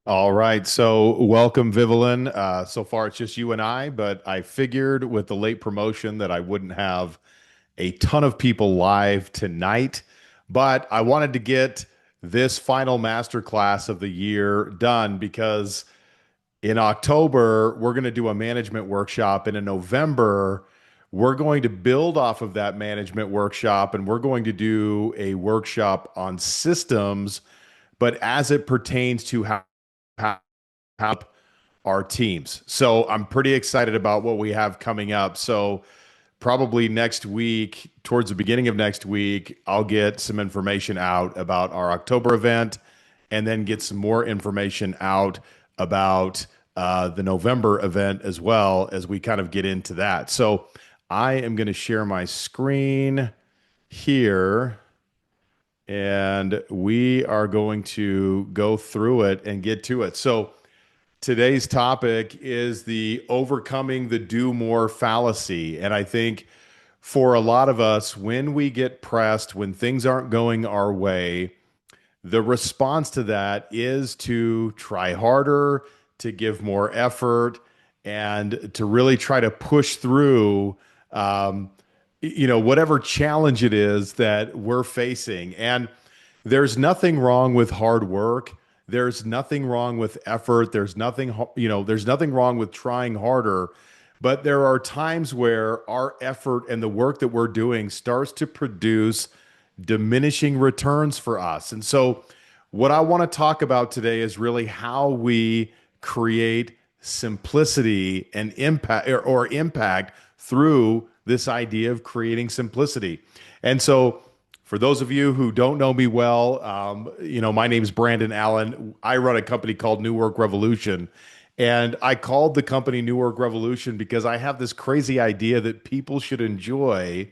All right. So, welcome, Vivian. So far, it's just you and I, but I figured with the late promotion that I wouldn't have a ton of people live tonight. But I wanted to get this final masterclass of the year done because in October, we're going to do a management workshop. And in November, we're going to build off of that management workshop and we're going to do a workshop on systems, but as it pertains to how help our teams. So I'm pretty excited about what we have coming up. So probably next week, towards the beginning of next week, I'll get some information out about our October event and then get some more information out about the November event as well as we kind of get into that. So I am going to share my screen here and we are going to go through it and get to it. So today's topic is the overcoming the do more fallacy. And I think for a lot of us, when we get pressed, when things aren't going our way, the response to that is to try harder, to give more effort, and to really try to push through, um, whatever challenge it is that we're facing. And there's nothing wrong with hard work. There's nothing wrong with effort. There's nothing wrong with trying harder. But there are times where our effort and the work that we're doing starts to produce diminishing returns for us. And so, what I want to talk about today is really how we create simplicity and impact through this idea of creating simplicity. And so, for those of you who don't know me well, my name is Brandon Allen. I run a company called New Work Revolution. And I called the company New Work Revolution because I have this crazy idea that people should enjoy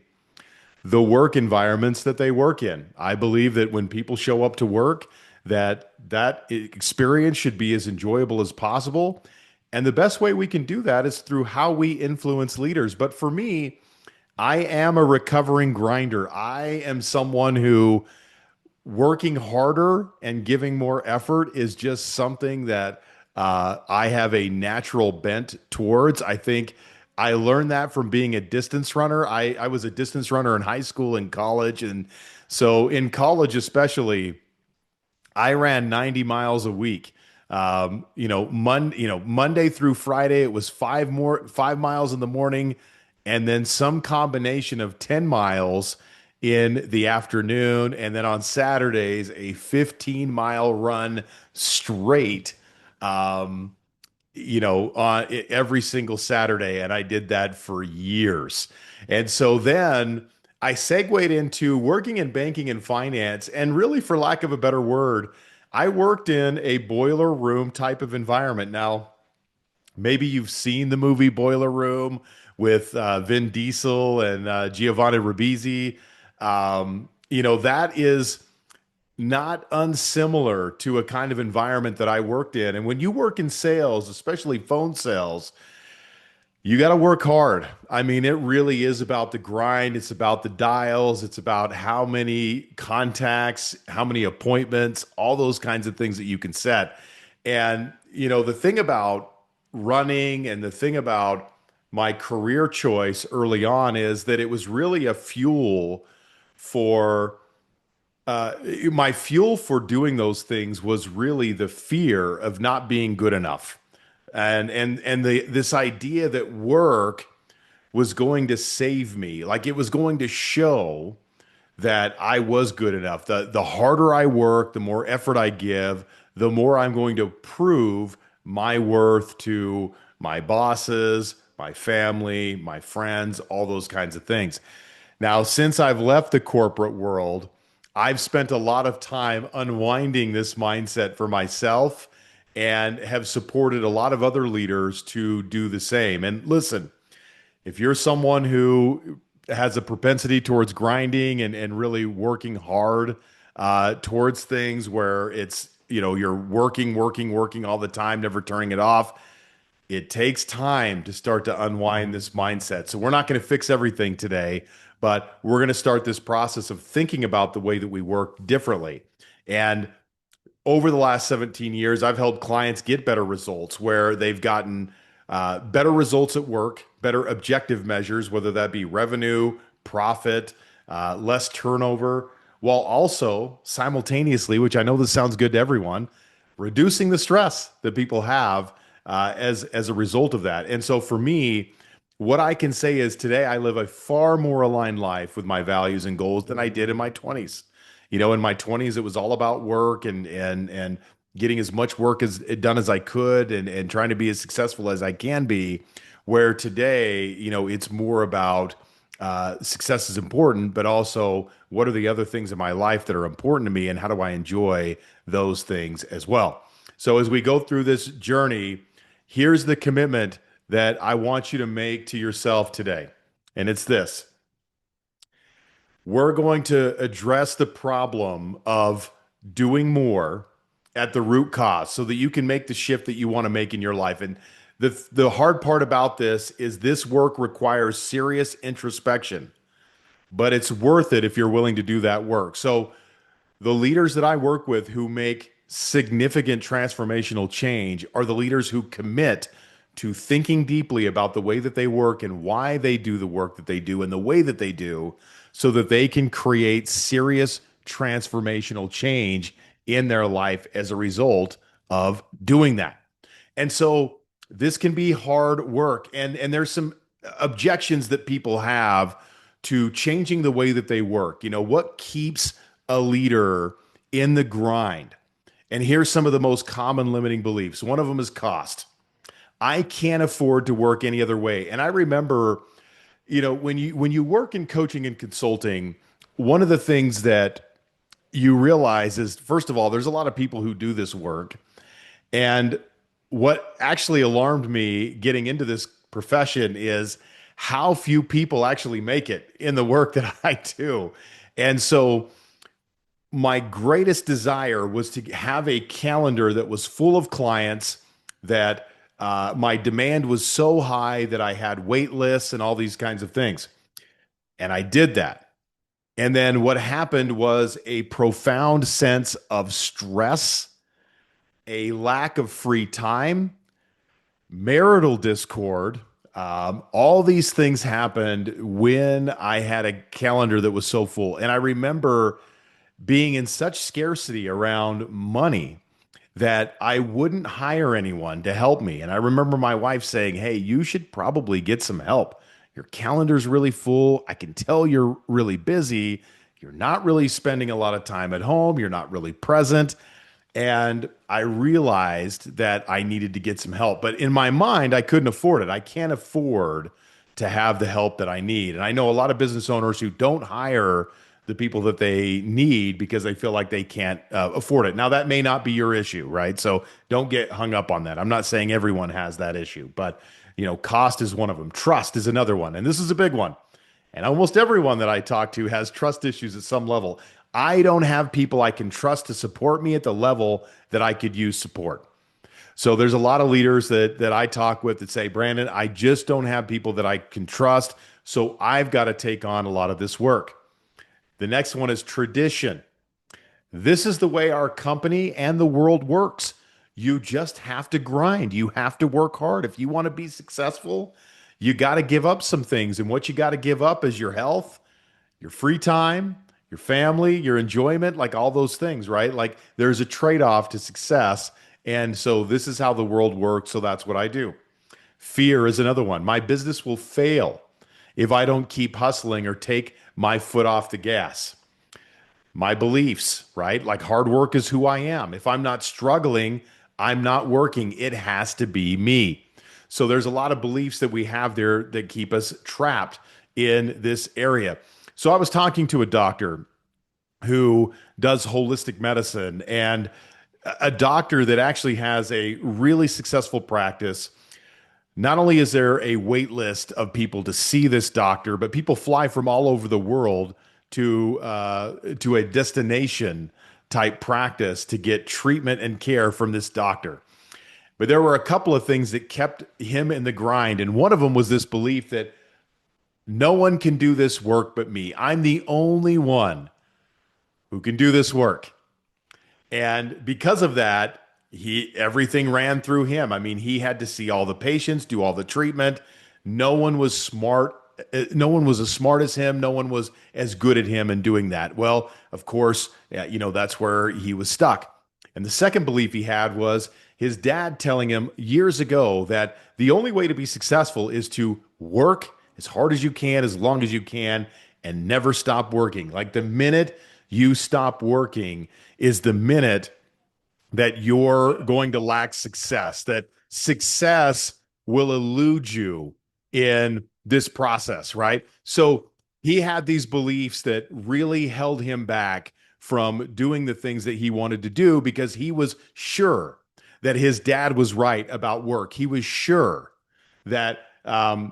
the work environments that they work in. I believe that when people show up to work, that experience should be as enjoyable as possible. And the best way we can do that is through how we influence leaders. But for me, I am a recovering grinder. I am someone who working harder and giving more effort is just something that I have a natural bent towards. I think I learned that from being a distance runner. I was a distance runner in high school and college. And so in college, especially, I ran 90 miles a week. Monday through Friday, it was 5 miles in the morning, and then some combination of 10 miles in the afternoon, and then on Saturdays, a 15-mile run straight. Um, on every single Saturday, and I did that for years. And so then I segued into working in banking and finance, and really, for lack of a better word, I worked in a boiler room type of environment. Now, maybe you've seen the movie Boiler Room with Vin Diesel and Giovanni Ribisi. That is not unsimilar to a kind of environment that I worked in. And when you work in sales, especially phone sales, you got to work hard. I mean, it really is about the grind. It's about the dials. It's about how many contacts, how many appointments, all those kinds of things that you can set. And, the thing about running and the thing about my career choice early on is that it was really a fuel for uh, my fuel for doing those things was really the fear of not being good enough, and this idea that work was going to save me, like it was going to show that I was good enough. The harder I work, the more effort I give, the more I'm going to prove my worth to my bosses, my family, my friends, all those kinds of things. Now, since I've left the corporate world, I've spent a lot of time unwinding this mindset for myself and have supported a lot of other leaders to do the same. And listen, if you're someone who has a propensity towards grinding and really working hard towards things where it's, you're working all the time, never turning it off, it takes time to start to unwind this mindset. So we're not going to fix everything today, but we're going to start this process of thinking about the way that we work differently. And over the last 17 years, I've helped clients get better results where they've gotten better results at work, better objective measures, whether that be revenue, profit, less turnover, while also simultaneously, which I know this sounds good to everyone, reducing the stress that people have as a result of that. And so for me, what I can say is today I live a far more aligned life with my values and goals than I did in my 20s. In my 20s, it was all about work and getting as much work as done as I could and trying to be as successful as I can be. Where today, it's more about success is important, but also what are the other things in my life that are important to me and how do I enjoy those things as well. So as we go through this journey, here's the commitment that I want you to make to yourself today. And it's this: we're going to address the problem of doing more at the root cause so that you can make the shift that you want to make in your life. And the hard part about this work requires serious introspection, but it's worth it if you're willing to do that work. So the leaders that I work with who make significant transformational change are the leaders who commit to thinking deeply about the way that they work and why they do the work that they do and the way that they do so that they can create serious transformational change in their life as a result of doing that. And so this can be hard work and there's some objections that people have to changing the way that they work. What keeps a leader in the grind? And here's some of the most common limiting beliefs. One of them is cost. I can't afford to work any other way. And I remember, when you work in coaching and consulting, one of the things that you realize is, first of all, there's a lot of people who do this work. And what actually alarmed me getting into this profession is how few people actually make it in the work that I do. And so my greatest desire was to have a calendar that was full of clients that my demand was so high that I had wait lists and all these kinds of things. And I did that. And then what happened was a profound sense of stress, a lack of free time, marital discord. All these things happened when I had a calendar that was so full. And I remember being in such scarcity around money that I wouldn't hire anyone to help me. And I remember my wife saying, "Hey, you should probably get some help. Your calendar's really full. I can tell you're really busy. You're not really spending a lot of time at home. You're not really present." And I realized that I needed to get some help. But in my mind, I couldn't afford it. I can't afford to have the help that I need. And I know a lot of business owners who don't hire the people that they need because they feel like they can't afford it. Now, that may not be your issue, right? So don't get hung up on that. I'm not saying everyone has that issue, but cost is one of them. Trust is another one. And this is a big one. And almost everyone that I talk to has trust issues at some level. I don't have people I can trust to support me at the level that I could use support. So there's a lot of leaders that I talk with that say, "Brandon, I just don't have people that I can trust. So I've got to take on a lot of this work." The next one is tradition. This is the way our company and the world works. You just have to grind. You have to work hard. If you want to be successful, you got to give up some things. And what you got to give up is your health, your free time, your family, your enjoyment, like all those things, right? Like there's a trade-off to success. And so this is how the world works. So that's what I do. Fear is another one. My business will fail if I don't keep hustling or take my foot off the gas. My beliefs, right? Like hard work is who I am. If I'm not struggling, I'm not working. It has to be me. So there's a lot of beliefs that we have there that keep us trapped in this area. So I was talking to a doctor who does holistic medicine and a doctor that actually has a really successful practice. Not only is there a wait list of people to see this doctor, but people fly from all over the world to a destination type practice to get treatment and care from this doctor. But there were a couple of things that kept him in the grind, and one of them was this belief that no one can do this work but me. I'm the only one who can do this work. And because of that, he everything ran through him. I mean, he had to see all the patients, do all the treatment. No one was smart. No one was as smart as him. No one was as good at him in doing that. Well, of course, yeah, that's where he was stuck. And the second belief he had was his dad telling him years ago that the only way to be successful is to work as hard as you can, as long as you can, and never stop working. Like the minute you stop working is the minute that you're going to lack success, that success will elude you in this process, right? So he had these beliefs that really held him back from doing the things that he wanted to do because he was sure that his dad was right about work. He was sure that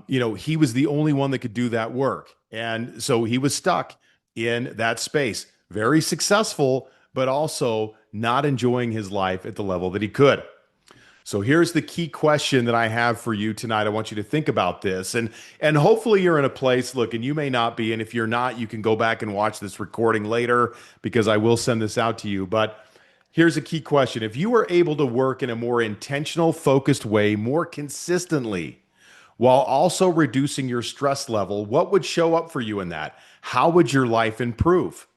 he was the only one that could do that work. And so he was stuck in that space, very successful, but also not enjoying his life at the level that he could. So here's the key question that I have for you tonight. I want you to think about this, and hopefully you're in a place, look, and you may not be, and if you're not, you can go back and watch this recording later because I will send this out to you. But here's a key question. If you were able to work in a more intentional, focused way, more consistently, while also reducing your stress level, what would show up for you in that? How would your life improve?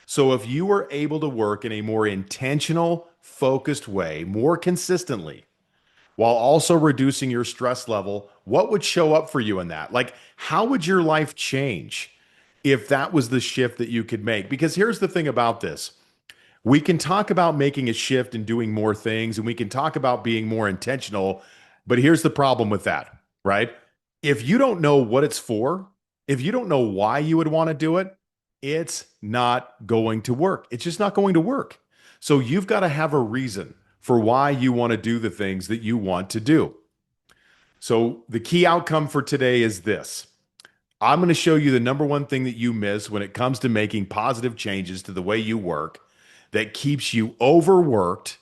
So if you were able to work in a more intentional, focused way, more consistently, while also reducing your stress level, what would show up for you in that? Like, how would your life change if that was the shift that you could make? Because here's the thing about this. We can talk about making a shift and doing more things, and we can talk about being more intentional. But here's the problem with that, right? If you don't know what it's for, if you don't know why you would want to do it, it's not going to work. It's just not going to work. So you've got to have a reason for why you want to do the things that you want to do. So the key outcome for today is this. I'm going to show you the number one thing that you miss when it comes to making positive changes to the way you work that keeps you overworked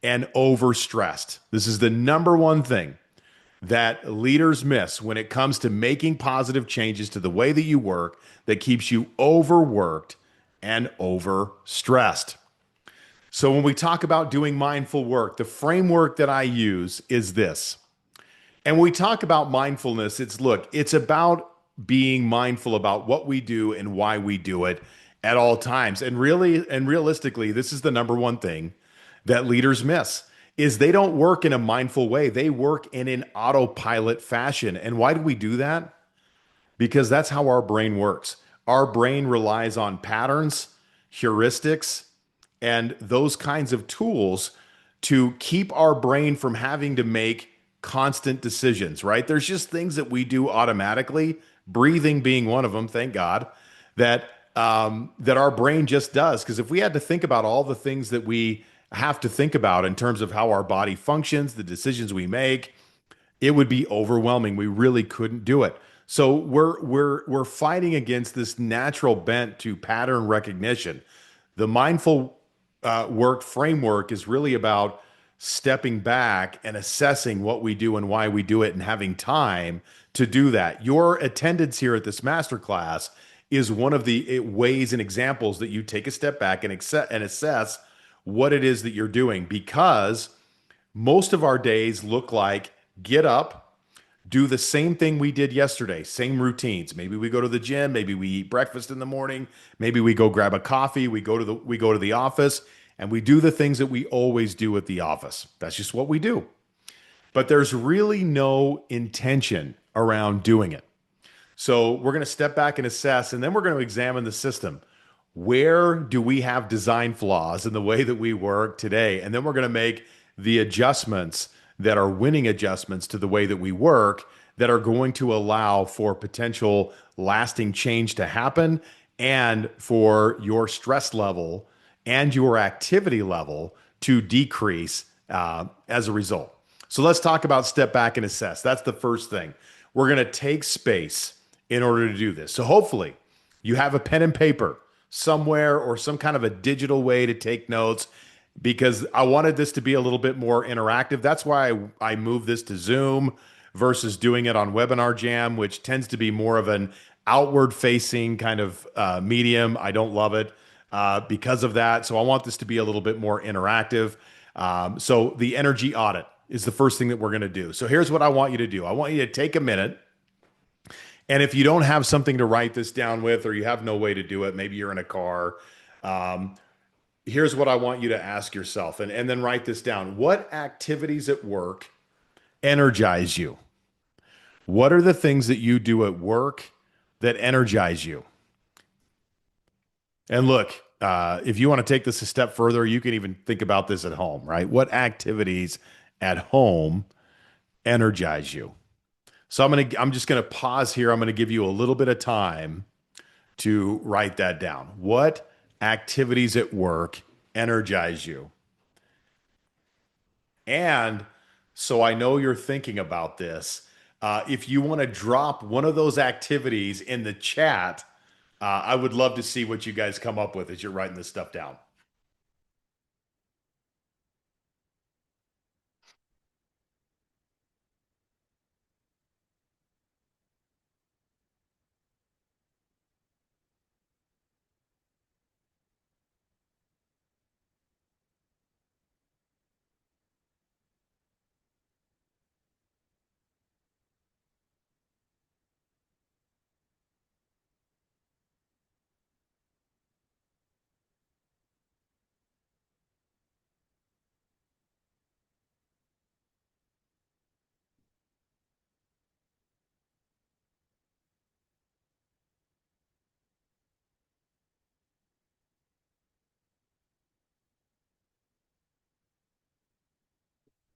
and overstressed. This is the number one thing that leaders miss when it comes to making positive changes to the way that you work that keeps you overworked and overstressed. So, when we talk about doing mindful work, the framework that I use is this. And when we talk about mindfulness, it's about being mindful about what we do and why we do it at all times. And really and realistically, this is the number one thing that leaders miss is they don't work in a mindful way. They work in an autopilot fashion. And why do we do that? Because that's how our brain works. Our brain relies on patterns, heuristics, and those kinds of tools to keep our brain from having to make constant decisions, right? There's just things that we do automatically, breathing being one of them, thank God, that that our brain just does. Because if we had to think about all the things that we have to think about in terms of how our body functions, the decisions we make, it would be overwhelming. We really couldn't do it. So we're fighting against this natural bent to pattern recognition. The mindful work framework is really about stepping back and assessing what we do and why we do it and having time to do that. Your attendance here at this masterclass is one of the ways and examples that you take a step back and assess what it is that you're doing because most of our days look like get up, do the same thing we did yesterday, same routines. Maybe we go to the gym, maybe we eat breakfast in the morning, maybe we go grab a coffee, we go to the office and we do the things that we always do at the office. That's just what we do. But there's really no intention around doing it. So we're going to step back and assess, and then we're going to examine the system. Where do we have design flaws in the way that we work today? And then we're going to make the adjustments that are winning adjustments to the way that we work that are going to allow for potential lasting change to happen and for your stress level and your activity level to decrease as a result. So let's talk about step back and assess. That's the first thing. We're going to take space in order to do this. So hopefully you have a pen and paper somewhere or some kind of a digital way to take notes because I wanted this to be a little bit more interactive. That's why I moved this to Zoom versus doing it on Webinar Jam, which tends to be more of an outward facing kind of medium. I don't love it. because of that. So I want this to be a little bit more interactive. So the energy audit is the first thing that we're going to do. So here's what I want you to do. I want you to take a minute. And if you don't have something to write this down with, or you have no way to do it, maybe you're in a car. Um, Here's what I want you to ask yourself, and then write this down. What activities at work energize you? What are the things that you do at work that energize you? And look, if you want to take this a step further, you can even think about this at home, right? What activities at home energize you? So I'm just gonna pause here. I'm gonna give you a little bit of time to write that down. What activities at work energize you? And so I know you're thinking about this. If you want to drop one of those activities in the chat, I would love to see what you guys come up with as you're writing this stuff down.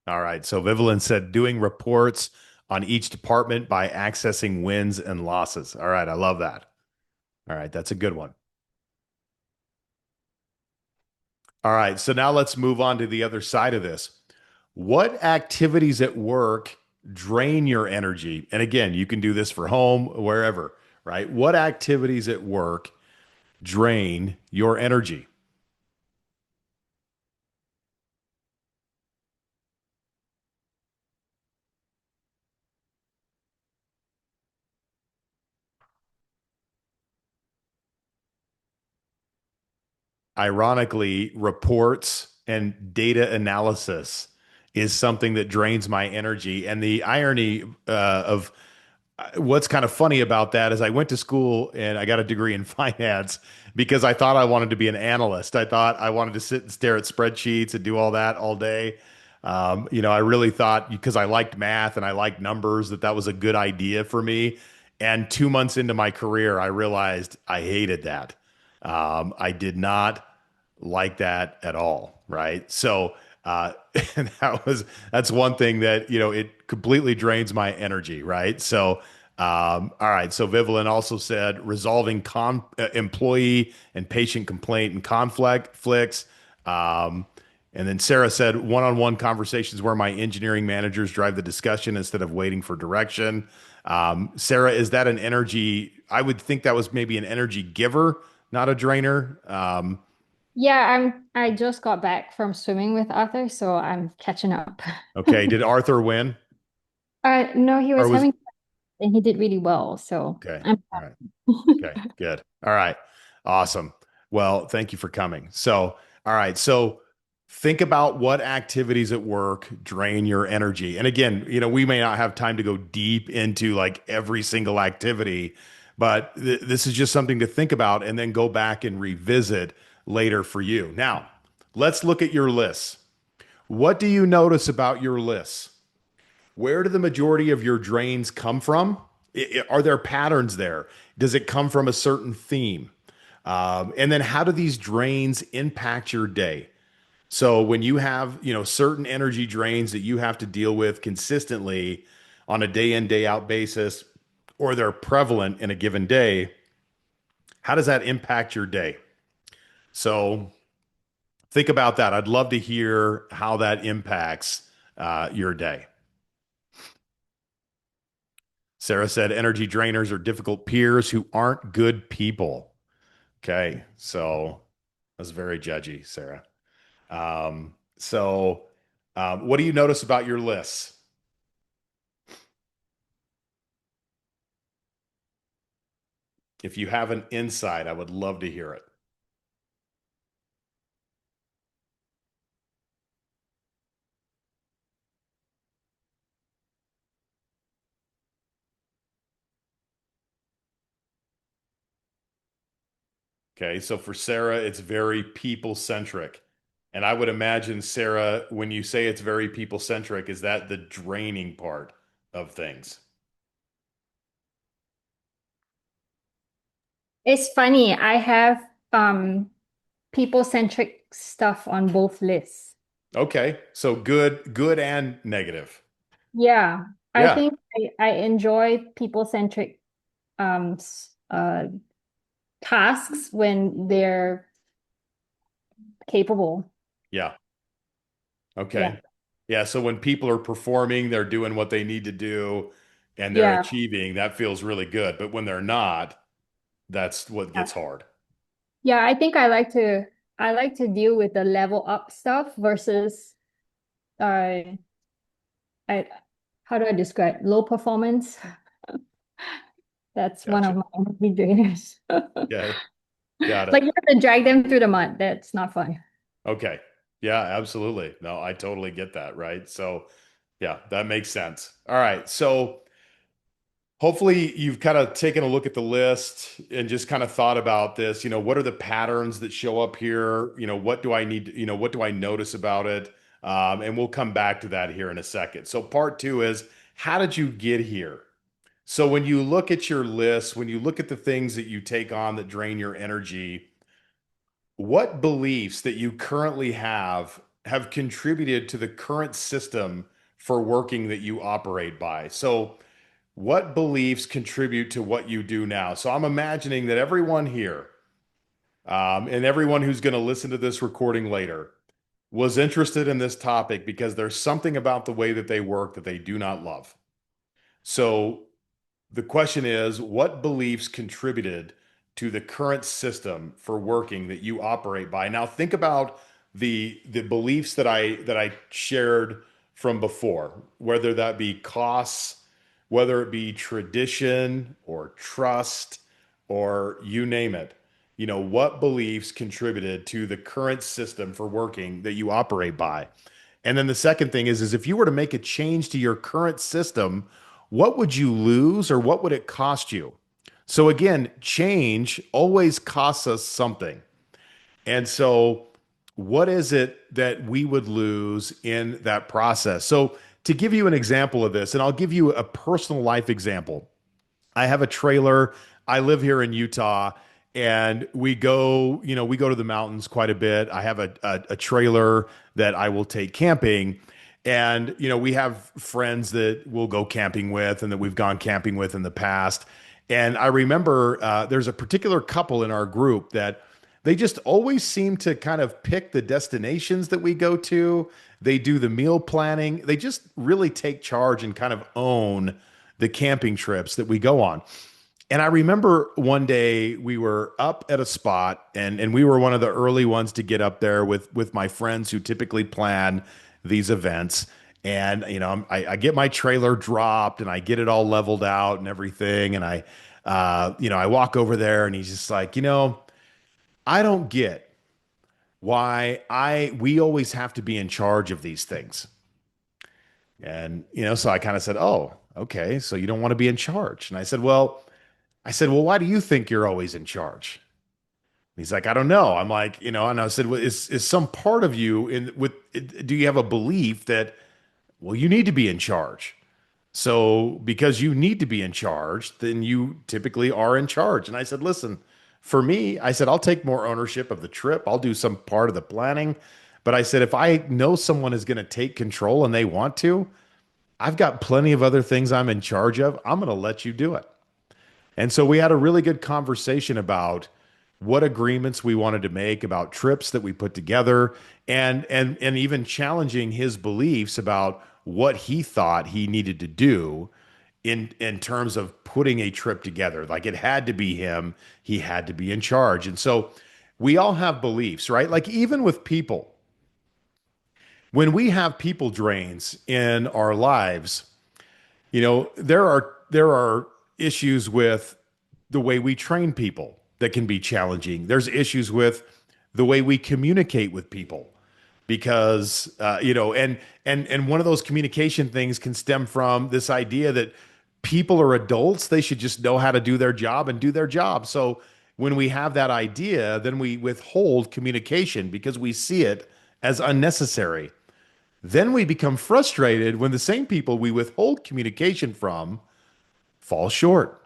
All right. So Vivian said doing reports on each department by accessing wins and losses. All right. I love that. All right. That's a good one. All right. So now let's move on to the other side of this. What activities at work drain your energy? And again, you can do this for home, wherever, right? What activities at work drain your energy? Ironically, reports and data analysis is something that drains my energy. And the irony of what's kind of funny about that is I went to school and I got a degree in finance because I thought I wanted to be an analyst. I thought I wanted to sit and stare at spreadsheets and do all that all day. I really thought because I liked math and I liked numbers that was a good idea for me. And 2 months into my career, I realized I hated that. I did not like that at all, right? So and that's one thing that it completely drains my energy, right? So all right, so Vivian also said resolving employee and patient complaint and conflicts. Um, and then Sarah said one-on-one conversations where my engineering managers drive the discussion instead of waiting for direction. Sarah, is that an energy? I would think that was maybe an energy giver, not a drainer. Yeah, I just got back from swimming with Arthur, so I'm catching up. Okay, did Arthur win, No, he or was was having and he did really well, so okay? I'm All right. Okay, happy. good. All right. Awesome. Well, thank you for coming. So, all right. So, think about what activities at work drain your energy. And again, we may not have time to go deep into like every single activity, but this is just something to think about and then go back and revisit later for you. Now, let's look at your lists. What do you notice about your lists? Where do the majority of your drains come from? Are there patterns there? Does it come from a certain theme? And then how do these drains impact your day? So when you have, certain energy drains that you have to deal with consistently on a day in, day out basis, or they're prevalent in a given day, how does that impact your day? So think about that. I'd love to hear how that impacts your day. Sarah said energy drainers are difficult peers who aren't good people. Okay. So that's very judgy, Sarah. What do you notice about your lists? If you have an insight, I would love to hear it. Okay, so for Sarah, it's very people centric. And I would imagine, Sarah, when you say it's very people centric, is that the draining part of things? It's funny, I have people-centric stuff on both lists. Okay, so good and negative. Yeah, I Yeah, think I enjoy people-centric tasks when they're capable. yeah. Yeah. Okay. Yeah, so when people are performing, they're doing what they need to do and they're Yeah. achieving, that feels really good. But when they're not, that's what Yeah. gets hard. Yeah, I like to deal with the level up stuff versus uh I how do I describe low performance? That's one Gotcha. of my energy drainers. Okay, got Like it. you have to drag them through the mud. That's not fun. Okay. Yeah, absolutely. No, I totally get that, right? So, yeah, that makes sense. All right. So, hopefully you've kind of taken a look at the list and just kind of thought about this, what are the patterns that show up here? What do I need, what do I notice about it? And we'll come back to that here in a second. So, part two is how did you get here? So, when you look at your list, when you look at the things that you take on that drain your energy, what beliefs that you currently have contributed to the current system for working that you operate by? So, what beliefs contribute to what you do now? So, I'm imagining that everyone here and everyone who's going to listen to this recording later was interested in this topic because there's something about the way that they work that they do not love. So, the question is, what beliefs contributed to the current system for working that you operate by? Now think about the beliefs that I shared from before, whether that be costs, whether it be tradition or trust or you name it. What beliefs contributed to the current system for working that you operate by? And then the second thing is if you were to make a change to your current system, what would you lose or what would it cost you? So again, change always costs us something. And so what is it that we would lose in that process? So to give you an example of this, and I'll give you a personal life example. I have a trailer. I live here in Utah and we go to the mountains quite a bit. I have a trailer that I will take camping. And, we have friends that we'll go camping with and that we've gone camping with in the past. And I remember there's a particular couple in our group that they just always seem to kind of pick the destinations that we go to. They do the meal planning. They just really take charge and kind of own the camping trips that we go on. And I remember one day we were up at a spot and we were one of the early ones to get up there with my friends who typically plan these events. And I get my trailer dropped and I get it all leveled out and everything. And I walk over there and he's just like, I don't get why we always have to be in charge of these things. And so I kind of said, "Oh, okay, so you don't want to be in charge." And I said, "Well, why do you think you're always in charge?" He's like, "I don't know." I'm like, and I said, "Well, is some part of you do you have a belief that well, you need to be in charge?" So, because you need to be in charge, then you typically are in charge. And I said, "Listen, for me, I said, I'll take more ownership of the trip. I'll do some part of the planning. But I said, if I know someone is going to take control and they want to, I've got plenty of other things I'm in charge of. I'm going to let you do it." And so we had a really good conversation about what agreements we wanted to make about trips that we put together and even challenging his beliefs about what he thought he needed to do in terms of putting a trip together. Like it had to be him, he had to be in charge. And so we all have beliefs, right? Like even with people, when we have people drains in our lives, there are issues with the way we train people that can be challenging. There's issues with the way we communicate with people because and one of those communication things can stem from this idea that people are adults, they should just know how to do their job and do their job. So When we have that idea, then we withhold communication because we see it as unnecessary. Then we become frustrated when the same people we withhold communication from fall short.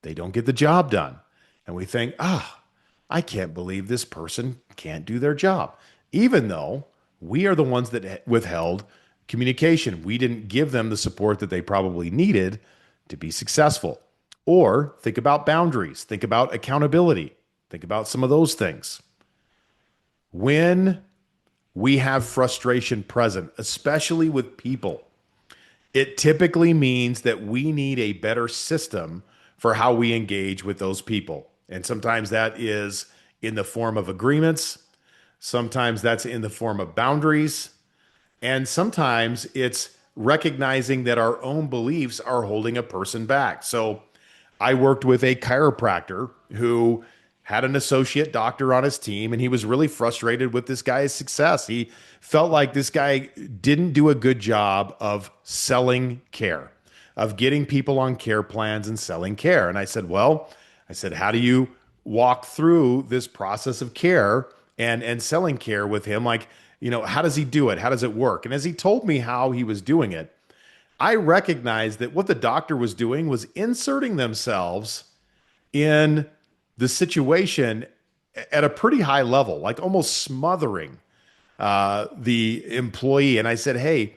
They don't get the job done. And we think, I can't believe this person can't do their job. Even though we are the ones that withheld communication, we didn't give them the support that they probably needed to be successful. Or think about boundaries, think about accountability, think about some of those things. When we have frustration present, especially with people, it typically means that we need a better system for how we engage with those people. And sometimes that is in the form of agreements, sometimes that's in the form of boundaries, and sometimes it's recognizing that our own beliefs are holding a person back. So I worked with a chiropractor who had an associate doctor on his team, and he was really frustrated with this guy's success. He felt like this guy didn't do a good job of selling care, of getting people on care plans and selling care. And I said, well, I said, how do you walk through this process of care and selling care with him? Like, how does he do it? How does it work? And as he told me how he was doing it, I recognized that what the doctor was doing was inserting themselves in the situation at a pretty high level, like almost smothering the employee. And I said, hey,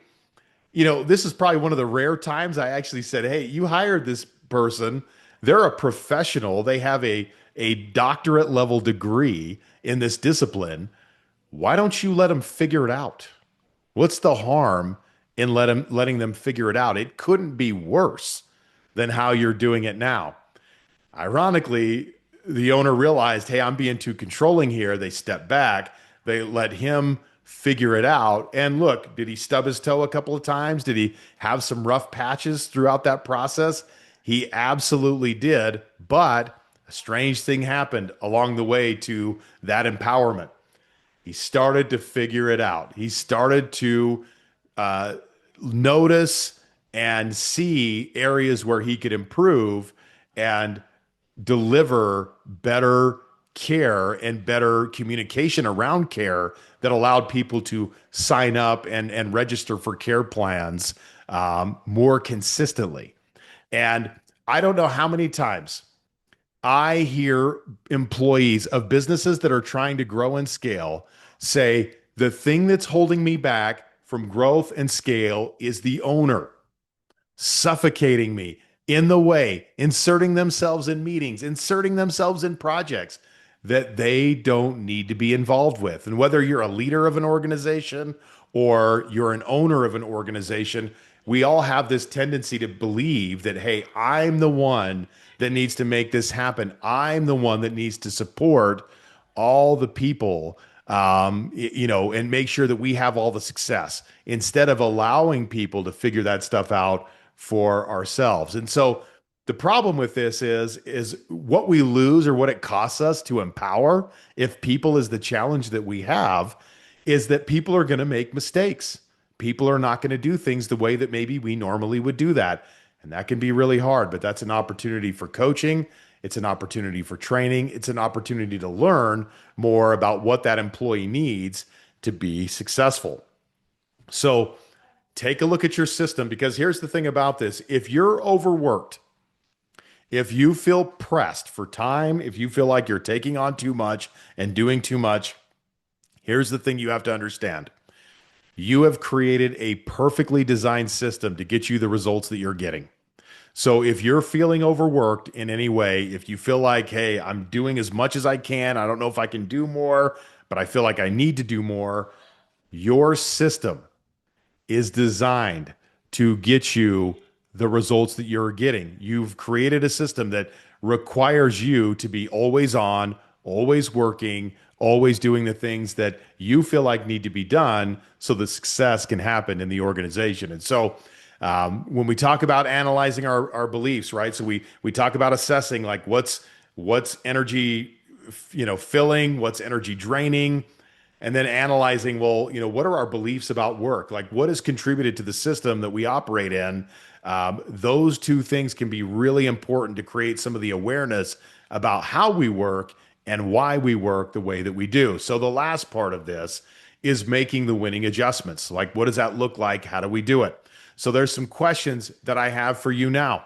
this is probably one of the rare times I actually said, hey, you hired this person. They're a professional. They have a doctorate level degree in this discipline. Why don't you let them figure it out? What's the harm in letting them figure it out? It couldn't be worse than how you're doing it now. Ironically, the owner realized, hey, I'm being too controlling here. They stepped back. They let him figure it out. And look, did he stub his toe a couple of times? Did he have some rough patches throughout that process? He absolutely did. But a strange thing happened along the way to that empowerment. He started to figure it out. He started to uh, notice and see areas where he could improve and deliver better care and better communication around care that allowed people to sign up and register for care plans more consistently. And I don't know how many times I hear employees of businesses that are trying to grow and scale say, the thing that's holding me back from growth and scale is the owner suffocating me in the way, inserting themselves in meetings, inserting themselves in projects that they don't need to be involved with. And whether you're a leader of an organization or you're an owner of an organization, we all have this tendency to believe that, hey, I'm the one that needs to make this happen. I'm the one that needs to support all the people, and make sure that we have all the success instead of allowing people to figure that stuff out for ourselves. And so the problem with this is what we lose or what it costs us to empower if people is the challenge that we have is that people are going to make mistakes. People are not going to do things the way that maybe we normally would do that. And that can be really hard, but that's an opportunity for coaching. It's an opportunity for training. It's an opportunity to learn more about what that employee needs to be successful. So take a look at your system because here's the thing about this. If you're overworked, if you feel pressed for time, if you feel like you're taking on too much and doing too much, here's the thing you have to understand. You have created a perfectly designed system to get you the results that you're getting. So if you're feeling overworked in any way, if you feel like, hey, I'm doing as much as I can, I don't know if I can do more, but I feel like I need to do more, your system is designed to get you the results that you're getting. You've created a system that requires you to be always on, always working, always doing the things that you feel like need to be done so the success can happen in the organization. And so when we talk about analyzing our beliefs, right? So we talk about assessing like what's energy, filling, what's energy draining, and then analyzing, well, what are our beliefs about work? Like what has contributed to the system that we operate in? Those two things can be really important to create some of the awareness about how we work and why we work the way that we do. So the last part of this is making the winning adjustments. Like, what does that look like? How do we do it? So there's some questions that I have for you now.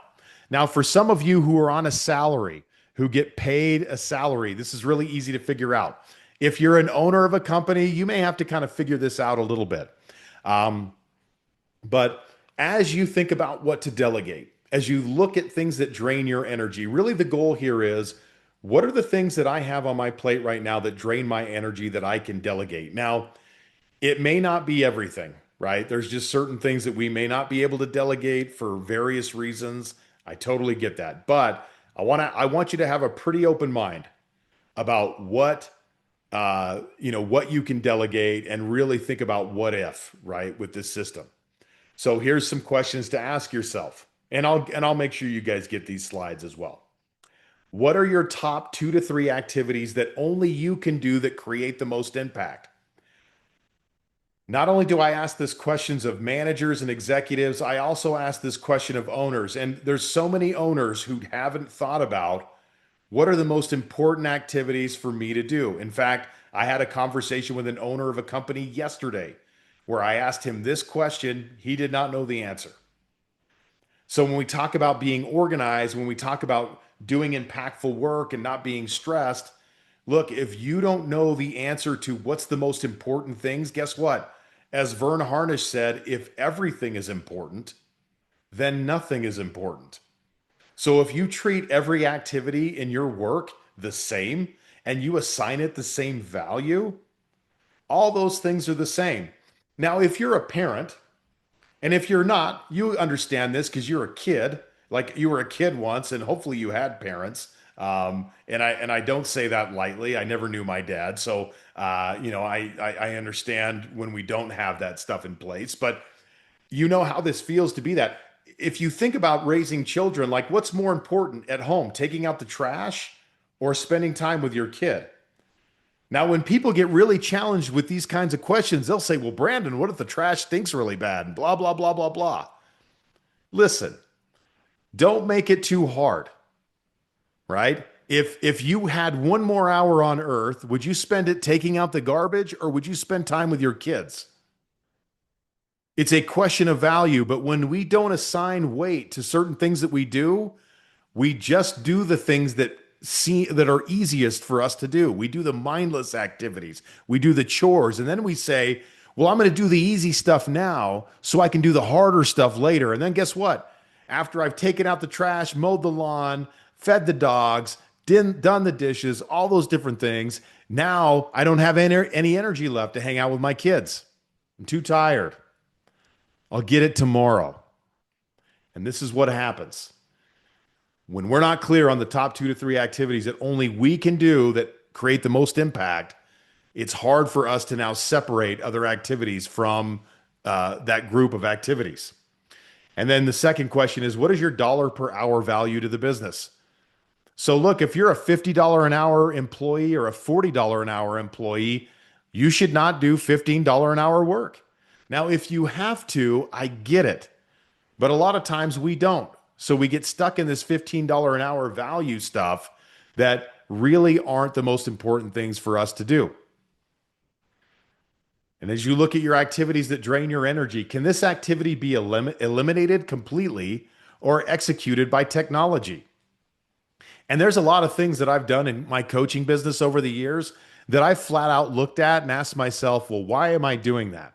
Now, for some of you who are on a salary, who get paid a salary, this is really easy to figure out. If you're an owner of a company, you may have to kind of figure this out a little bit. Um, but as you think about what to delegate, as you look at things that drain your energy, really the goal here is what are the things that I have on my plate right now that drain my energy that I can delegate? Now, it may not be everything, right? There's just certain things that we may not be able to delegate for various reasons. I totally get that. But I want you to have a pretty open mind about what you can delegate and really think about what if, right, with this system. So here's some questions to ask yourself. And I'll make sure you guys get these slides as well. What are your top 2 to 3 activities that only you can do that create the most impact? Not only do I ask this questions of managers and executives, I also ask this question of owners. And there's so many owners who haven't thought about what are the most important activities for me to do. In fact, I had a conversation with an owner of a company yesterday where I asked him this question. He did not know the answer. So when we talk about being organized, when we talk about doing impactful work and not being stressed, look, if you don't know the answer to what's the most important things, guess what? As Vern Harnish said, if everything is important, then nothing is important. So if you treat every activity in your work the same and you assign it the same value, all those things are the same. Now, if you're a parent, and if you're not, you understand this because you're a kid, like you were a kid once, and hopefully you had parents. And I don't say that lightly. I never knew my dad, so I understand when we don't have that stuff in place. But you know how this feels to be that. If you think about raising children, like what's more important at home, taking out the trash or spending time with your kid? Now, when people get really challenged with these kinds of questions, they'll say, well, Brandon, what if the trash stinks really bad? And blah, blah, blah, blah, blah. Listen, don't make it too hard, right? If you had one more hour on earth, would you spend it taking out the garbage or would you spend time with your kids? It's a question of value, but when we don't assign weight to certain things that we do, we just do the things that are easiest for us to do. We do the mindless activities. We do the chores, and then we say, "Well, I'm going to do the easy stuff now so I can do the harder stuff later." And then guess what? After I've taken out the trash, mowed the lawn, fed the dogs, done the dishes, all those different things, now I don't have any energy left to hang out with my kids. I'm too tired. I'll get it tomorrow. And this is what happens. When we're not clear on the top 2 to 3 activities that only we can do that create the most impact, it's hard for us to now separate other activities from that group of activities. And then the second question is, what is your dollar per hour value to the business? So look, if you're a $50 an hour employee or a $40 an hour employee, you should not do $15 an hour work. Now, if you have to, I get it. But a lot of times we don't. So we get stuck in this $15 an hour value stuff that really aren't the most important things for us to do. And as you look at your activities that drain your energy, can this activity be eliminated completely or executed by technology? And there's a lot of things that I've done in my coaching business over the years that I flat out looked at and asked myself, well, why am I doing that?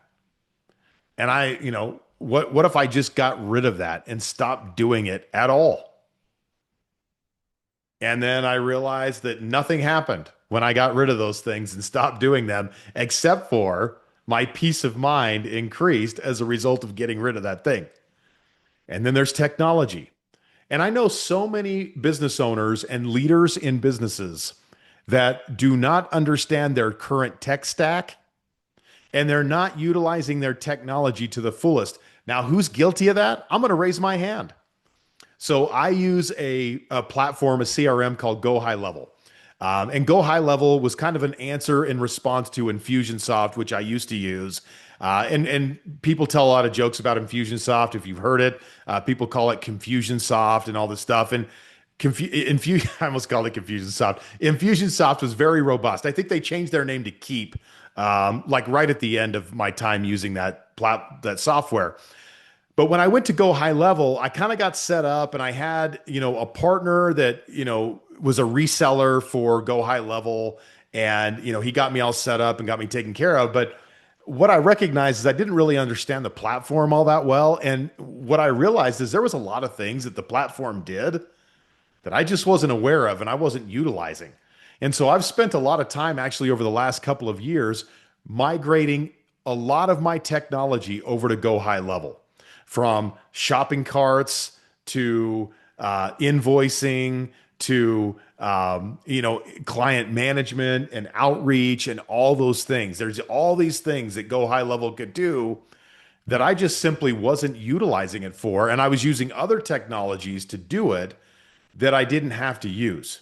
And what if I just got rid of that and stopped doing it at all? And then I realized that nothing happened when I got rid of those things and stopped doing them, except for my peace of mind increased as a result of getting rid of that thing. And then there's technology. And I know so many business owners and leaders in businesses that do not understand their current tech stack and they're not utilizing their technology to the fullest. Now, who's guilty of that? I'm going to raise my hand. So I use a platform, a CRM called Go High Level. And Go High Level was kind of an answer in response to Infusionsoft, which I used to use. And people tell a lot of jokes about Infusionsoft. If you've heard it, people call it Confusionsoft and all this stuff. And I almost called it Infusionsoft. Infusionsoft was very robust. I think they changed their name to Keep, like right at the end of my time using that software. But when I went to go high level, I kind of got set up and I had, a partner that, was a reseller for go high level. And, he got me all set up and got me taken care of. But what I recognized is I didn't really understand the platform all that well. And what I realized is there was a lot of things that the platform did that I just wasn't aware of and I wasn't utilizing. And so I've spent a lot of time actually over the last couple of years migrating a lot of my technology over to go high level, from shopping carts to invoicing to client management and outreach and all those things. There's all these things that go high level could do that I just simply wasn't utilizing it for, and I was using other technologies to do it that I didn't have to use.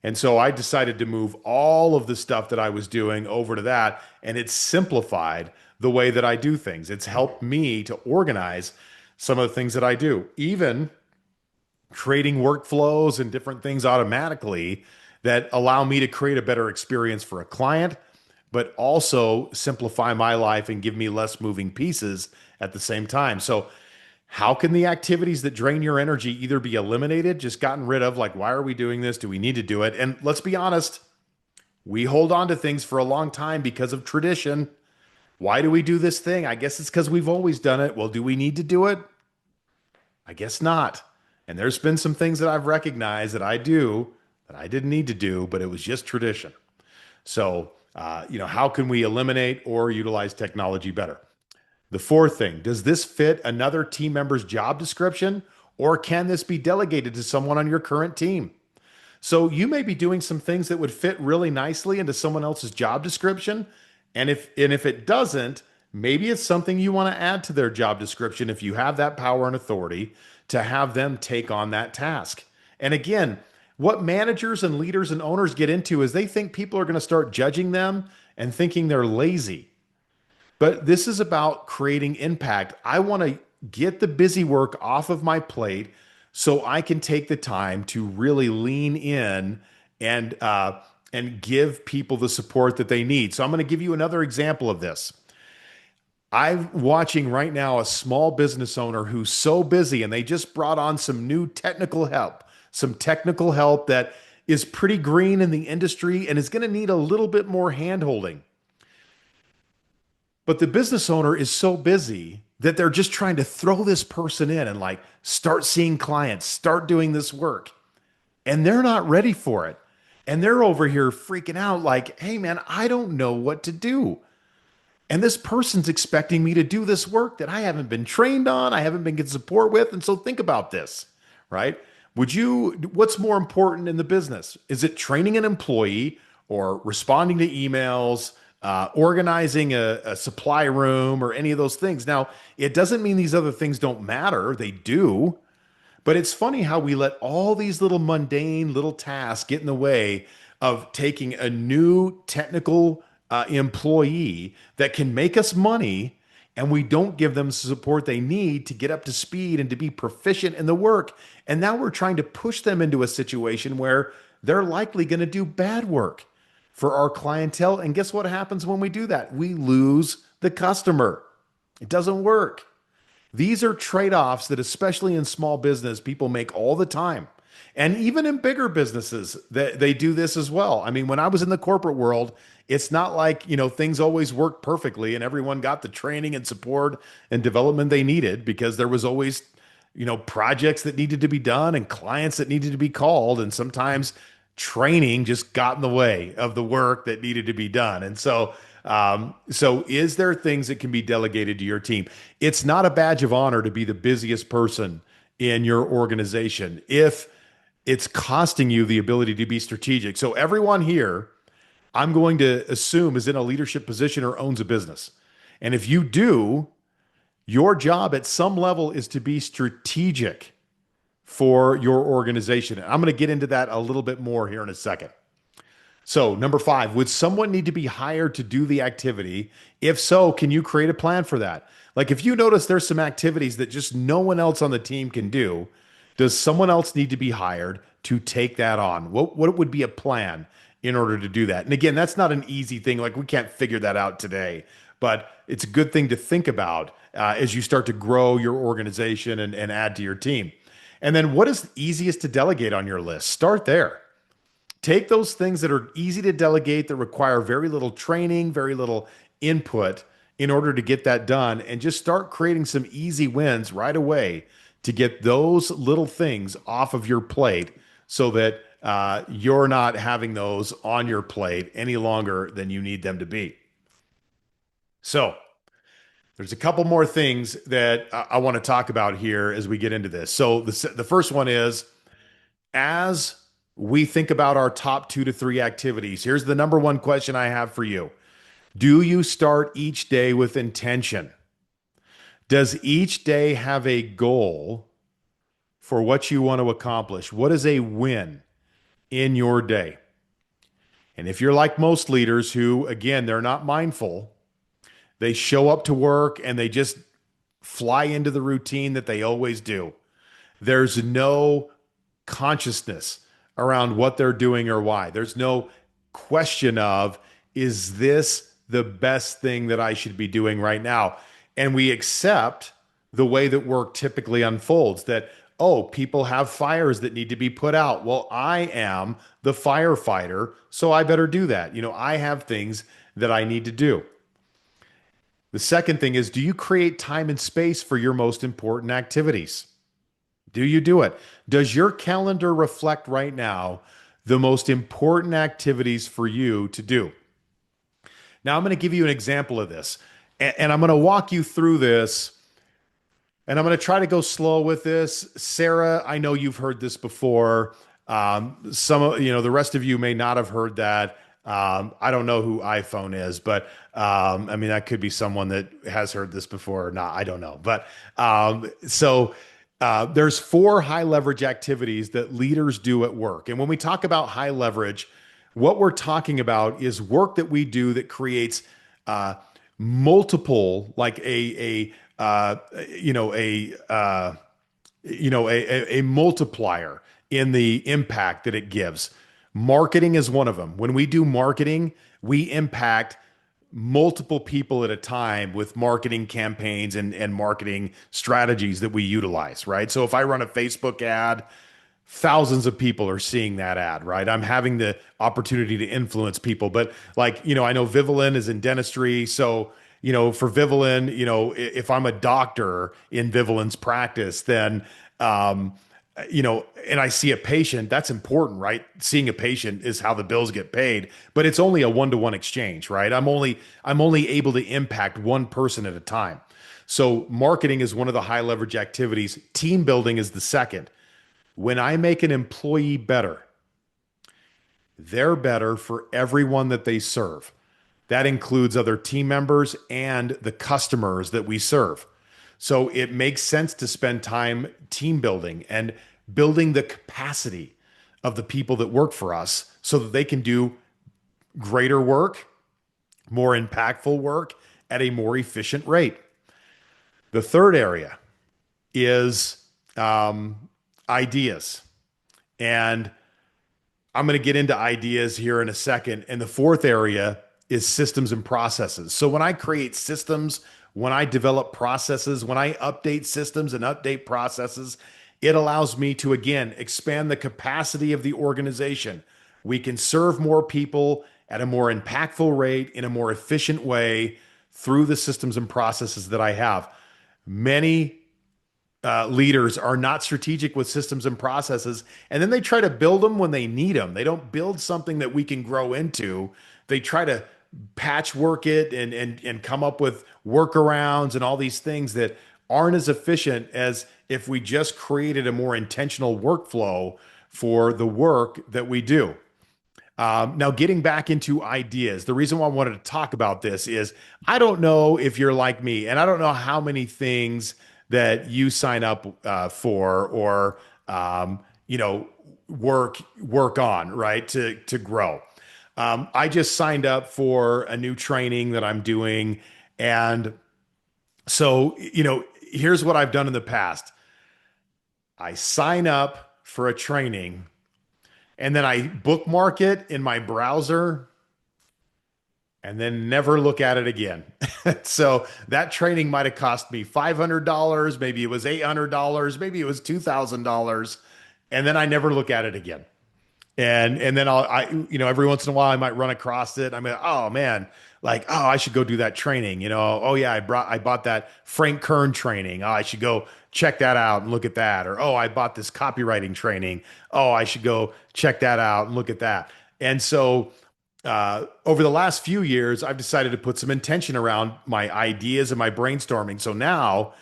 And so I decided to move all of the stuff that I was doing over to that, and it's simplified the way that I do things. It's helped me to organize some of the things that I do, even creating workflows and different things automatically that allow me to create a better experience for a client, but also simplify my life and give me less moving pieces at the same time. So how can the activities that drain your energy either be eliminated, just gotten rid of, like, why are we doing this? Do we need to do it? And let's be honest, we hold on to things for a long time because of tradition. Why do we do this thing? I guess it's because we've always done it. Well, do we need to do it? I guess not. And there's been some things that I've recognized that I do that I didn't need to do, but it was just tradition. So, how can we eliminate or utilize technology better? The fourth thing, does this fit another team member's job description, or can this be delegated to someone on your current team? So you may be doing some things that would fit really nicely into someone else's job description. And if it doesn't, maybe it's something you want to add to their job description if you have that power and authority to have them take on that task. And again, what managers and leaders and owners get into is they think people are going to start judging them and thinking they're lazy. But this is about creating impact. I want to get the busy work off of my plate so I can take the time to really lean in and give people the support that they need. So I'm going to give you another example of this. I'm watching right now a small business owner who's so busy and they just brought on some technical help that is pretty green in the industry and is going to need a little bit more handholding. But the business owner is so busy that they're just trying to throw this person in and like start seeing clients, start doing this work. And they're not ready for it. And they're over here freaking out like, hey man, I don't know what to do. And this person's expecting me to do this work that I haven't been trained on, I haven't been getting support with. And so think about this, right? What's more important in the business? Is it training an employee or responding to emails, organizing a supply room, or any of those things? Now, it doesn't mean these other things don't matter. They do. But it's funny how we let all these little mundane little tasks get in the way of taking a new technical employee that can make us money, and we don't give them the support they need to get up to speed and to be proficient in the work. And now we're trying to push them into a situation where they're likely going to do bad work for our clientele. And guess what happens when we do that? We lose the customer. It doesn't work. These are trade-offs that, especially in small business, people make all the time. And even in bigger businesses, they do this as well. I mean, when I was in the corporate world, it's not like, things always worked perfectly and everyone got the training and support and development they needed, because there was always, projects that needed to be done and clients that needed to be called. And sometimes training just got in the way of the work that needed to be done. And so is there things that can be delegated to your team? It's not a badge of honor to be the busiest person in your organization if it's costing you the ability to be strategic. So everyone here, I'm going to assume, is in a leadership position or owns a business. And if you do, your job at some level is to be strategic for your organization. And I'm going to get into that a little bit more here in a second. So, number 5, would someone need to be hired to do the activity? If so, can you create a plan for that? Like, if you notice there's some activities that just no one else on the team can do, Does someone else need to be hired to take that on? What would be a plan in order to do that? And again, that's not an easy thing. Like we can't figure that out today, but it's a good thing to think about as you start to grow your organization and add to your team. And then what is easiest to delegate on your list? Start there. Take those things that are easy to delegate, that require very little training, very little input in order to get that done, and just start creating some easy wins right away to get those little things off of your plate so that you're not having those on your plate any longer than you need them to be. So, there's a couple more things that I want to talk about here as we get into this. So, the first one is as we think about our top 2 to 3 activities, here's the number one question I have for you. Do you start each day with intention? Does each day have a goal for what you want to accomplish? What is a win in your day? And if you're like most leaders who, again, they're not mindful, they show up to work and they just fly into the routine that they always do. There's no consciousness around what they're doing or why. There's no question of, is this the best thing that I should be doing right now? And we accept the way that work typically unfolds that, oh, people have fires that need to be put out. Well, I am the firefighter, so I better do that. I have things that I need to do. The second thing is, do you create time and space for your most important activities? Do you do it? Does your calendar reflect right now the most important activities for you to do? Now, I'm going to give you an example of this, and I'm going to walk you through this, and I'm going to try to go slow with this. Sarah, I know you've heard this before. Some of the rest of you may not have heard that. I don't know who iPhone is, but I mean that could be someone that has heard this before or not. I don't know, but there's 4 high leverage activities that leaders do at work. And when we talk about high leverage, what we're talking about is work that we do that creates uh, multiple, like a multiplier in the impact that it gives. Marketing is one of them. When we do marketing, we impact multiple people at a time with marketing campaigns and marketing strategies that we utilize, right? So if I run a Facebook ad, thousands of people are seeing that ad, right? I'm having the opportunity to influence people. But I know Vivalin is in dentistry. So, for Vivalin, if I'm a doctor in Vivalin's practice, then, and I see a patient, that's important, right? Seeing a patient is how the bills get paid, but it's only a one-to-one exchange, right? I'm only able to impact one person at a time. So marketing is one of the high leverage activities. Team building is the second. When I make an employee better, they're better for everyone that they serve. That includes other team members and the customers that we serve. So it makes sense to spend time team building and building the capacity of the people that work for us so that they can do greater work, more impactful work at a more efficient rate. The third area is ideas. And I'm going to get into ideas here in a second. And the fourth area is systems and processes. So when I create systems, when I develop processes, when I update systems and update processes, it allows me to, again, expand the capacity of the organization. We can serve more people at a more impactful rate in a more efficient way through the systems and processes that I have. Many leaders are not strategic with systems and processes, and then they try to build them when they need them. They don't build something that we can grow into. They try to patchwork it and come up with workarounds and all these things that aren't as efficient as if we just created a more intentional workflow for the work that we do. Now, getting back into ideas, the reason why I wanted to talk about this is I don't know if you're like me, and I don't know how many things that you sign up for or work on, right, to grow. I just signed up for a new training that I'm doing, and so here's what I've done in the past. I sign up for a training and then I bookmark it in my browser and then never look at it again. So that training might have cost me $500, maybe it was $800, maybe it was $2,000, and then I never look at it again. And then every once in a while I might run across it. I mean, oh man, like, oh, I should go do that training. Oh yeah, I bought that Frank Kern training. Oh, I should go check that out and look at that. Or, oh, I bought this copywriting training. Oh, I should go check that out and look at that. And so over the last few years, I've decided to put some intention around my ideas and my brainstorming. So now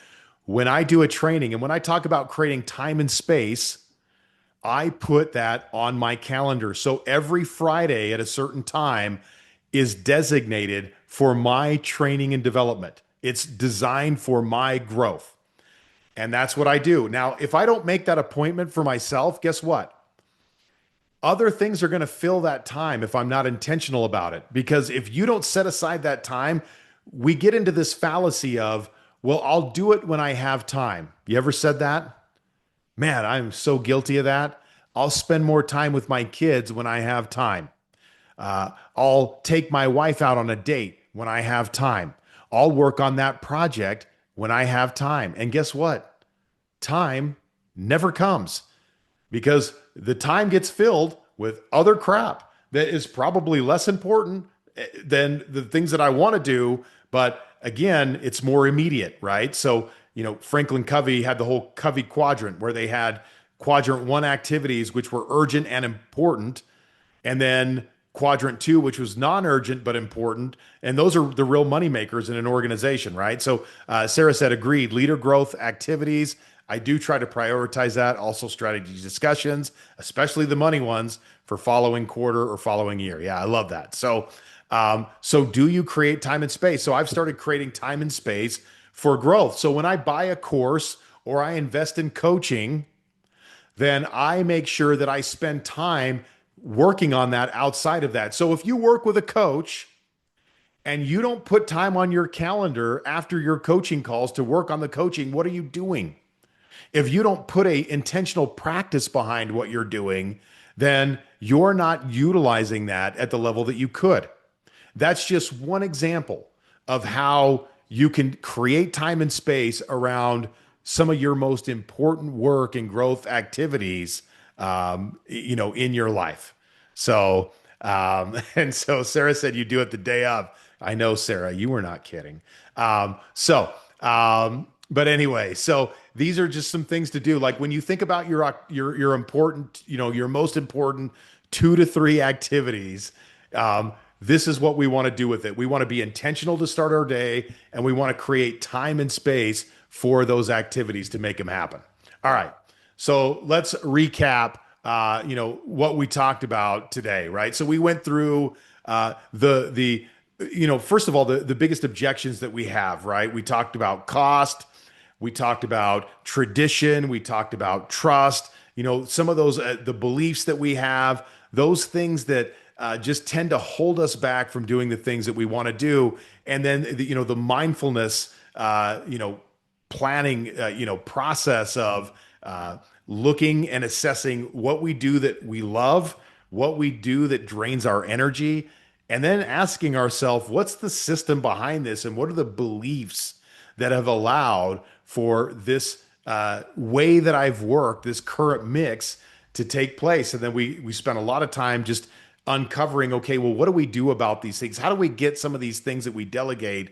when I do a training and when I talk about creating time and space, I put that on my calendar. So every Friday at a certain time is designated for my training and development. It's designed for my growth. And that's what I do. Now, if I don't make that appointment for myself, guess what? Other things are going to fill that time if I'm not intentional about it. Because if you don't set aside that time, we get into this fallacy of, well, I'll do it when I have time. You ever said that? Man, I'm so guilty of that. I'll spend more time with my kids when I have time. I'll take my wife out on a date when I have time. I'll work on that project when I have time. And guess what? Time never comes because the time gets filled with other crap that is probably less important than the things that I want to do. But again, it's more immediate, right? So, Franklin Covey had the whole Covey quadrant where they had quadrant one activities, which were urgent and important, and then quadrant two, which was non-urgent but important. And those are the real money makers in an organization, right? So Sarah said, agreed. Leader growth activities. I do try to prioritize that. Also, strategy discussions, especially the money ones for following quarter or following year. Yeah, I love that. So do you create time and space? So I've started creating time and space for growth. So when I buy a course or I invest in coaching, then I make sure that I spend time working on that outside of that. So if you work with a coach and you don't put time on your calendar after your coaching calls to work on the coaching, what are you doing? If you don't put a intentional practice behind what you're doing, then you're not utilizing that at the level that you could. That's just one example of how you can create time and space around some of your most important work and growth activities, in your life. So, and so Sarah said you do it the day of. I know, Sarah, you were not kidding. But anyway, so these are just some things to do. Like when you think about your important, your most important 2 to 3 activities, this is what we want to do with it. We want to be intentional to start our day, and we want to create time and space for those activities to make them happen. All right. So let's recap, what we talked about today, right? So we went through first of all, the biggest objections that we have, right? We talked about cost. We talked about tradition. We talked about trust. Some of those, the beliefs that we have, those things that just tend to hold us back from doing the things that we want to do. And then, the mindfulness, planning, process of looking and assessing what we do that we love, what we do that drains our energy, and then asking ourselves, what's the system behind this, and what are the beliefs that have allowed for this way that I've worked, this current mix to take place? And then we spent a lot of time just uncovering, okay, well, what do we do about these things? How do we get some of these things that we delegate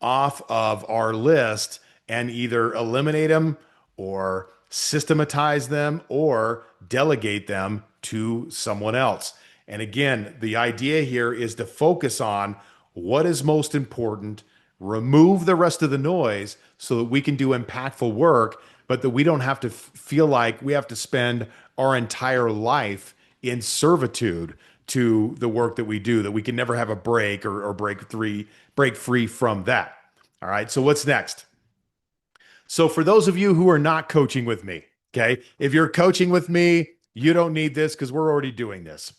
off of our list and either eliminate them or systematize them or delegate them to someone else? And again, the idea here is to focus on what is most important, remove the rest of the noise so that we can do impactful work, but that we don't have to feel like we have to spend our entire life in servitude to the work that we do, that we can never have a break or break free from that. All right. So what's next? So for those of you who are not coaching with me, okay, if you're coaching with me, you don't need this because we're already doing this.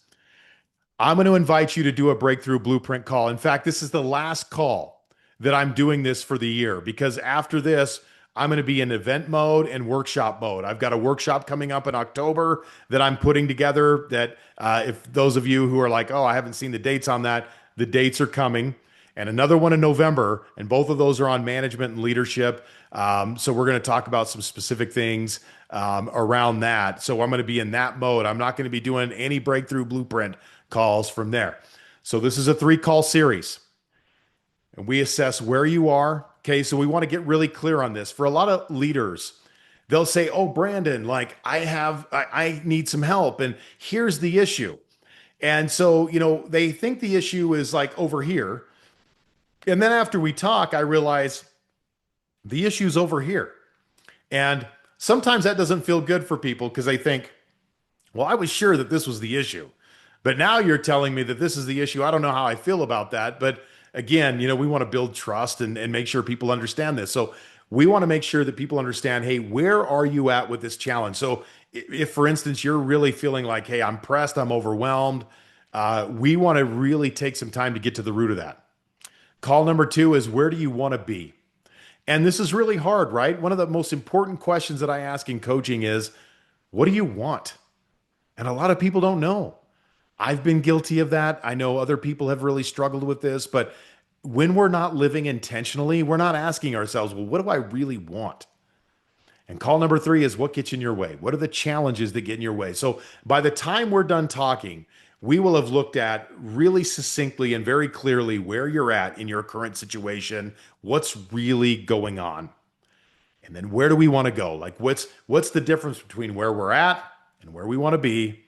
I'm going to invite you to do a breakthrough blueprint call. In fact, this is the last call that I'm doing this for the year because after this, I'm going to be in event mode and workshop mode. I've got a workshop coming up in October that I'm putting together that if those of you who are like, oh, I haven't seen the dates on that, the dates are coming. And another one in November, and both of those are on management and leadership. So we're going to talk about some specific things around that. So I'm going to be in that mode. I'm not going to be doing any breakthrough blueprint calls from there. So this is a 3 call series and we assess where you are. Okay, so we want to get really clear on this. For a lot of leaders, they'll say, "Oh, Brandon, like I need some help, and here's the issue." And so, they think the issue is like over here. And then after we talk, I realize the issue's over here. And sometimes that doesn't feel good for people because they think, well, I was sure that this was the issue. But now you're telling me that this is the issue. I don't know how I feel about that. But again, we want to build trust and make sure people understand this. So we want to make sure that people understand, hey, where are you at with this challenge? So if, for instance, you're really feeling like, hey, I'm pressed, I'm overwhelmed, we want to really take some time to get to the root of that. Call number 2 is where do you want to be? And this is really hard, right? One of the most important questions that I ask in coaching is, what do you want? And a lot of people don't know. I've been guilty of that. I know other people have really struggled with this, but when we're not living intentionally, we're not asking ourselves, well, what do I really want? And call number 3 is what gets in your way? What are the challenges that get in your way? So by the time we're done talking, we will have looked at really succinctly and very clearly where you're at in your current situation, what's really going on, and then where do we want to go? Like what's the difference between where we're at and where we want to be?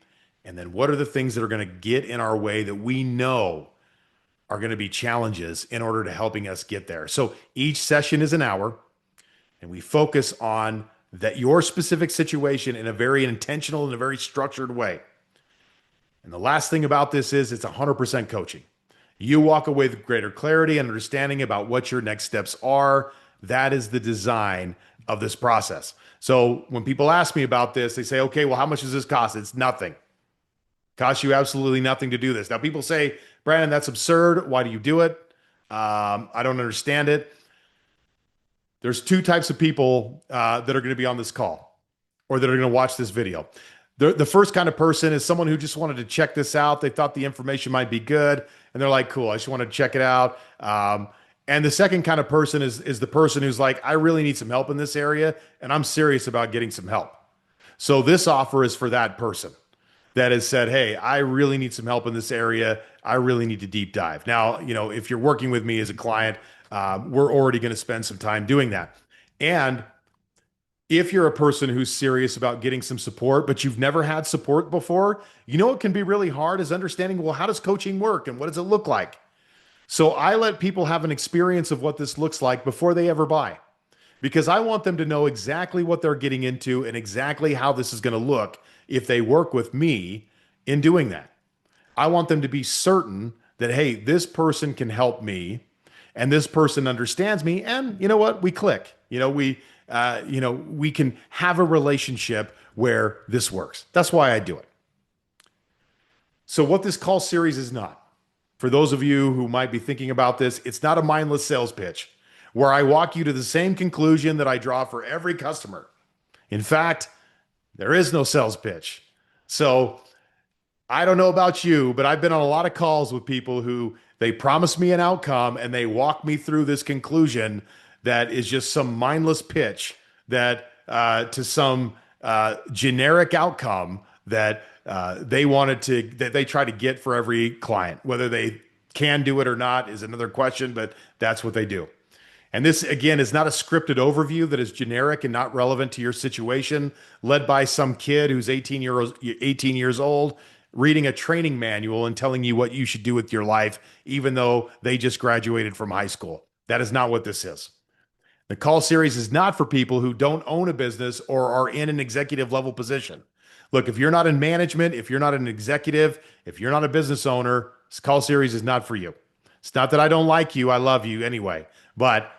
And then what are the things that are going to get in our way that we know are going to be challenges in order to helping us get there? So each session is an hour and we focus on that your specific situation in a very intentional and a very structured way. And the last thing about this is it's 100% coaching. You walk away with greater clarity and understanding about what your next steps are. That is the design of this process. So when people ask me about this, they say, okay, well, how much does this cost? It's nothing. Costs you absolutely nothing to do this. Now, people say, Brandon, that's absurd. Why do you do it? I don't understand it. There's 2 types of people that are going to be on this call or that are going to watch this video. The first kind of person is someone who just wanted to check this out. They thought the information might be good, and they're like, cool, I just want to check it out. And the second kind of person is the person who's like, I really need some help in this area, and I'm serious about getting some help. So this offer is for that person that has said, hey, I really need some help in this area. I really need to deep dive. Now, if you're working with me as a client, we're already going to spend some time doing that. And if you're a person who's serious about getting some support, but you've never had support before, what can be really hard is understanding, well, how does coaching work and what does it look like? So I let people have an experience of what this looks like before they ever buy, because I want them to know exactly what they're getting into and exactly how this is going to look if they work with me in doing that. I want them to be certain that, hey, this person can help me and this person understands me. And you know what? We click, we can have a relationship where this works. That's why I do it. So what this call series is not, for those of you who might be thinking about this, it's not a mindless sales pitch where I walk you to the same conclusion that I draw for every customer. In fact, there is no sales pitch. So I don't know about you, but I've been on a lot of calls with people who they promise me an outcome and they walk me through this conclusion that is just some mindless pitch that to some generic outcome that that they try to get for every client. Whether they can do it or not is another question, but that's what they do. And this, again, is not a scripted overview that is generic and not relevant to your situation, led by some kid who's 18 years old, reading a training manual and telling you what you should do with your life, even though they just graduated from high school. That is not what this is. The call series is not for people who don't own a business or are in an executive level position. Look, if you're not in management, if you're not an executive, if you're not a business owner, this call series is not for you. It's not that I don't like you. I love you anyway, but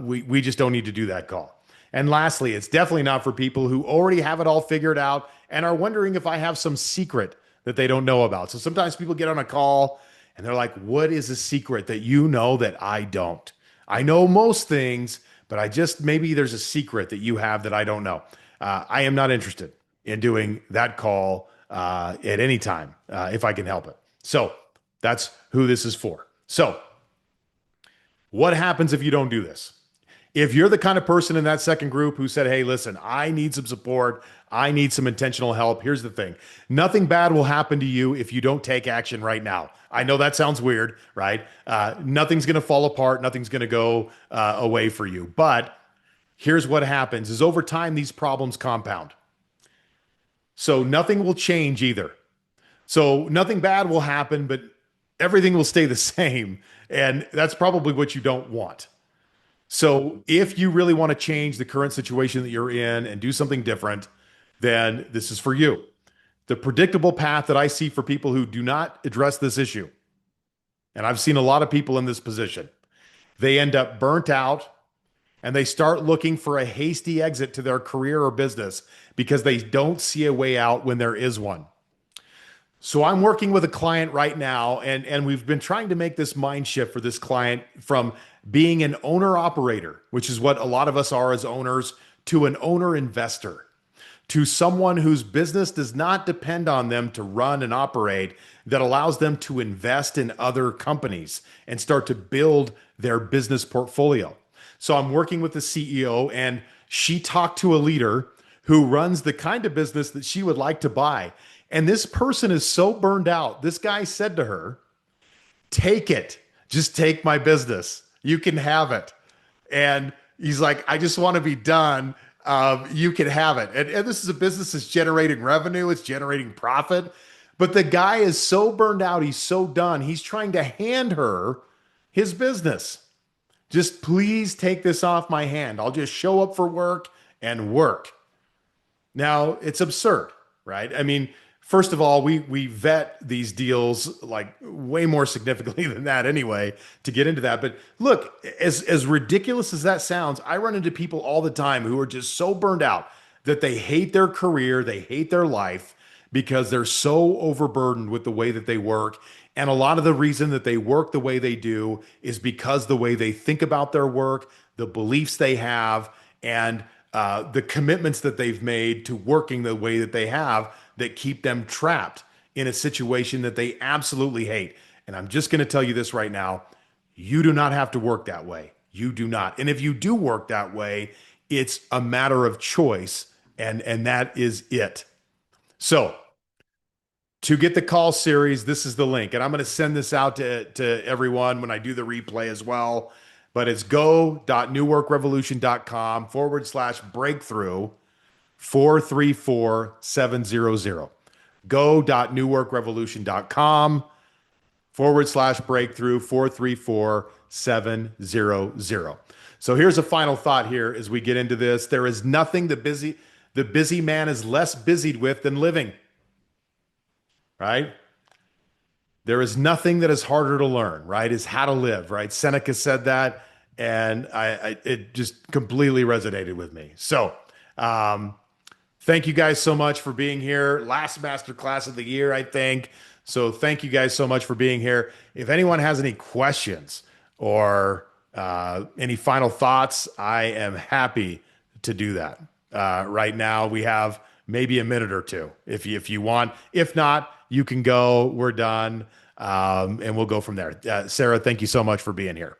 we just don't need to do that call. And lastly, it's definitely not for people who already have it all figured out and are wondering if I have some secret that they don't know about. So sometimes people get on a call and they're like, what is a secret that you know that I don't? I know most things, but I just maybe there's a secret that you have that I don't know. I am not interested in doing that call at any time if I can help it. So that's who this is for. So, what happens if you don't do this? If you're the kind of person in that second group who said, hey, listen, I need some support, I need some intentional help, here's the thing: nothing bad will happen to you if you don't take action right now. I know that sounds weird, right? Nothing's going to fall apart, nothing's going to go away for you. But here's what happens is over time, these problems compound. So nothing will change either. So nothing bad will happen, but everything will stay the same. And that's probably what you don't want. So if you really want to change the current situation that you're in and do something different, then this is for you. The predictable path that I see for people who do not address this issue, and I've seen a lot of people in this position, they end up burnt out and they start looking for a hasty exit to their career or business because they don't see a way out when there is one. So I'm working with a client right now, and we've been trying to make this mind shift for this client from being an owner operator, which is what a lot of us are as owners, to an owner investor, to someone whose business does not depend on them to run and operate, that allows them to invest in other companies and start to build their business portfolio. So I'm working with the CEO, and she talked to a leader who runs the kind of business that she would like to buy. And this person is so burned out. This guy said to her, take it. Just take my business. You can have it. And he's like, I just want to be done. You can have it. And this is a business that's generating revenue, it's generating profit. But the guy is so burned out. He's so done. He's trying to hand her his business. Just please take this off my hand. I'll just show up for work and work. Now, it's absurd, right? I mean, first of all, we vet these deals like way more significantly than that anyway to get into that. But look, as ridiculous as that sounds, I run into people all the time who are just so burned out that they hate their career, they hate their life because they're so overburdened with the way that they work. And a lot of the reason that they work the way they do is because the way they think about their work, the beliefs they have, and the commitments that they've made to working the way that they have that keep them trapped in a situation that they absolutely hate. And I'm just going to tell you this right now. You do not have to work that way. You do not. And if you do work that way, it's a matter of choice, and that is it. So to get the call series, this is the link. And I'm going to send this out to everyone when I do the replay as well. But it's go.newworkrevolution.com/breakthrough 434700. Go.newworkrevolution.com/breakthrough 434700. So here's a final thought here as we get into this. There is nothing the busy man is less busied with than living, right? There is nothing that is harder to learn, right? Is how to live, right? Seneca said that, and it just completely resonated with me. So, thank you guys so much for being here. Last masterclass of the year, I think. So thank you guys so much for being here. If anyone has any questions or any final thoughts, I am happy to do that. Right now, we have maybe a minute or two if you want. If not, you can go. We're done. And we'll go from there. Sarah, thank you so much for being here.